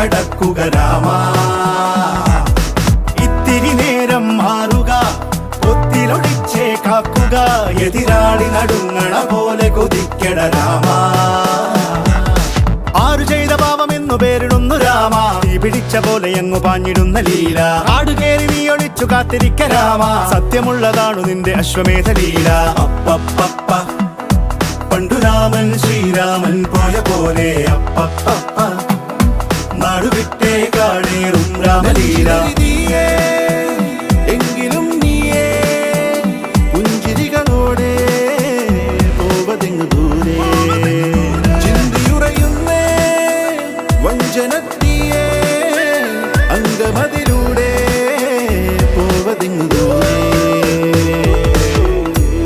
കടക്കുക രാമ. ഇത്തിരി നേരം മാറുക, ഒത്തിലൊളിച്ചേ കാക്കുക, എതിരാളി നടുങ്ങണ പോലെ കൊതിക്കട രാമ. ആരു ചെയ്ത പാപമെന്നു പേരിടുന്നു രാമ, തീ പിടിച്ച പോലെ എങ്ങു പാഞ്ഞിടുന്ന ലീല. ആടുകേറി നീ ഒളിച്ചു കാത്തിരിക്ക രാമ, സത്യമുള്ളതാണു നിന്റെ അശ്വമേധ ലീല. അപ്പപ്പ പണ്ടു രാമൻ ശ്രീരാമൻ പോയ പോലെ അപ്പപ്പ നാടുവിട്ടേ കാടേറും രാമലീല.